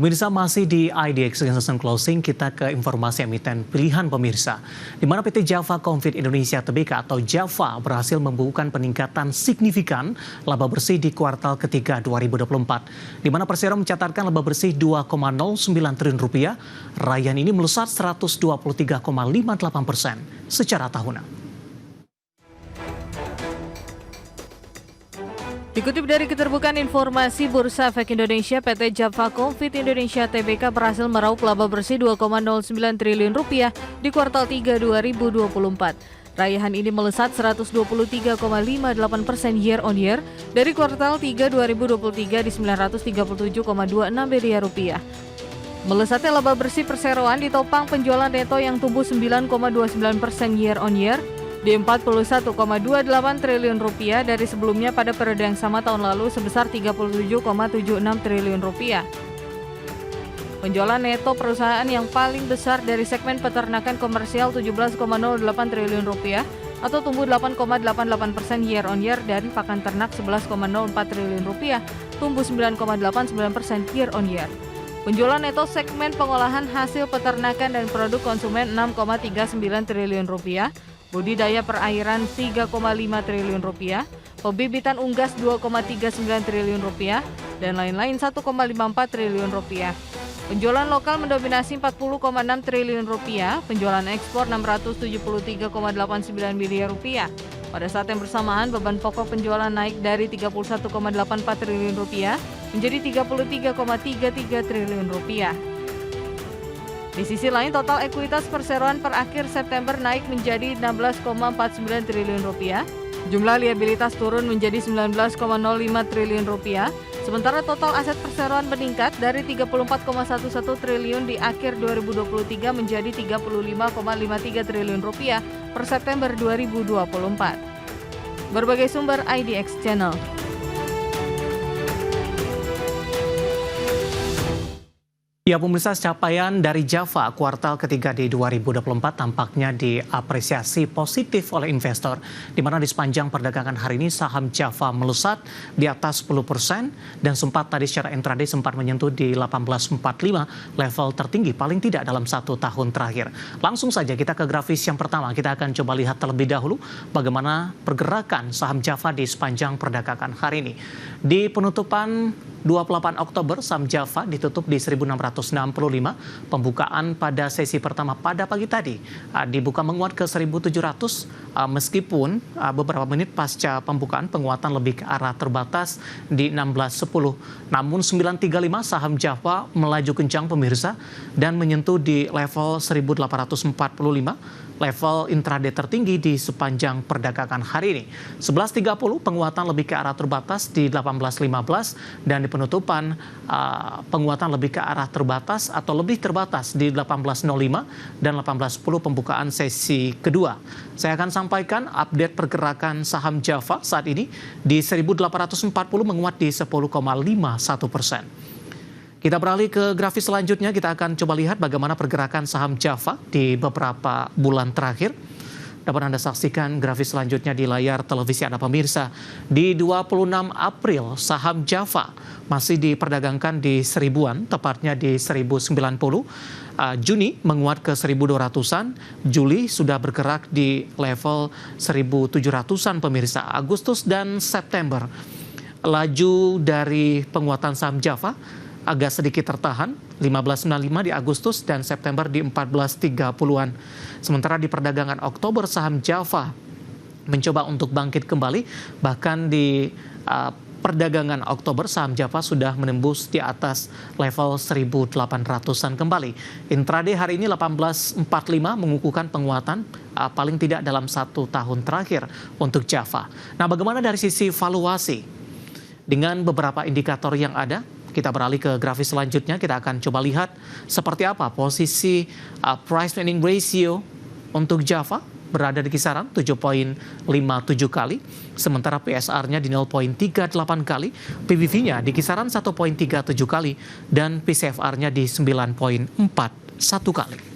Pemirsa, masih di IDX Season Closing, kita ke informasi emiten pilihan pemirsa. Di mana PT Java Konfit Indonesia Tbk atau Java berhasil membukukan peningkatan signifikan laba bersih di kuartal ketiga 2024. Di mana Persero mencatatkan laba bersih 2,09 triliun rupiah, raihan ini melesat 123,58% secara tahunan. Dikutip dari Keterbukaan Informasi Bursa Efek Indonesia, PT Java Konfit Indonesia Tbk berhasil meraup laba bersih 2,09 triliun rupiah di kuartal 3 2024. Raihan ini melesat 123,58% year on year dari kuartal 3 2023 di 937,26 miliar rupiah. Melesatnya laba bersih perseroan ditopang penjualan neto yang tumbuh 9,29% year on year di 41,28 triliun rupiah dari sebelumnya pada periode yang sama tahun lalu sebesar 37,76 triliun rupiah. Penjualan neto perusahaan yang paling besar dari segmen peternakan komersial 17,08 triliun rupiah atau tumbuh 8,88% year on year, dan pakan ternak 11,04 triliun rupiah tumbuh 9,89% year on year. Penjualan neto segmen pengolahan hasil peternakan dan produk konsumen 6,39 triliun rupiah, budidaya perairan 3,5 triliun rupiah, pembibitan unggas 2,39 triliun rupiah, dan lain-lain 1,54 triliun rupiah. Penjualan lokal mendominasi 40,6 triliun rupiah, penjualan ekspor 673,89 miliar rupiah. Pada saat yang bersamaan, beban pokok penjualan naik dari 31,84 triliun rupiah menjadi 33,33 triliun rupiah. Di sisi lain, total ekuitas perseroan per akhir September naik menjadi 16,49 triliun rupiah. Jumlah liabilitas turun menjadi 19,05 triliun rupiah. Sementara total aset perseroan meningkat dari 34,11 triliun di akhir 2023 menjadi 35,53 triliun rupiah per September 2024. Berbagai sumber IDX Channel. Ya pemirsa, capaian dari Java kuartal ketiga di 2024 tampaknya diapresiasi positif oleh investor, di mana di sepanjang perdagangan hari ini saham Java melesat di atas 10% dan sempat tadi secara intraday sempat menyentuh di 1845, level tertinggi paling tidak dalam 1 tahun terakhir. Langsung saja kita ke grafis yang pertama, kita akan coba lihat terlebih dahulu bagaimana pergerakan saham Java di sepanjang perdagangan hari ini. Di penutupan 28 Oktober, saham Java ditutup di 1.665. Pembukaan pada sesi pertama pada pagi tadi dibuka menguat ke 1.700, meskipun beberapa menit pasca pembukaan penguatan lebih ke arah terbatas di 16.10. Namun 935 saham Java melaju kencang pemirsa dan menyentuh di level 1.845, level intraday tertinggi di sepanjang perdagangan hari ini. 11.30 penguatan lebih ke arah terbatas di 18.15 dan di penutupan penguatan lebih ke arah terbatas atau lebih terbatas di 18.05 dan 18.10 pembukaan sesi kedua. Saya akan sampaikan update pergerakan saham Java saat ini di 1.840 menguat di 10,51%. Kita beralih ke grafis selanjutnya, kita akan coba lihat bagaimana pergerakan saham Java di beberapa bulan terakhir. Dapat Anda saksikan grafis selanjutnya di layar televisi Anda pemirsa. Di 26 April, saham Java masih diperdagangkan di 1000-an, tepatnya di 1090. Juni menguat ke 1200-an, Juli sudah bergerak di level 1700-an pemirsa. Agustus dan September, laju dari penguatan saham Java agak sedikit tertahan, 1595 di Agustus dan September di 1430-an. Sementara di perdagangan Oktober, saham Java mencoba untuk bangkit kembali, bahkan di perdagangan Oktober saham Java sudah menembus di atas level 1800-an kembali. Intraday hari ini 1845 mengukuhkan penguatan paling tidak dalam 1 tahun terakhir untuk Java. Nah, bagaimana dari sisi valuasi? Dengan beberapa indikator yang ada, kita beralih ke grafis selanjutnya, kita akan coba lihat seperti apa posisi price earning ratio untuk Java berada di kisaran 7,57 kali, sementara PSR-nya di 0,38 kali, PBV-nya di kisaran 1,37 kali, dan PCFR-nya di 9,41 kali.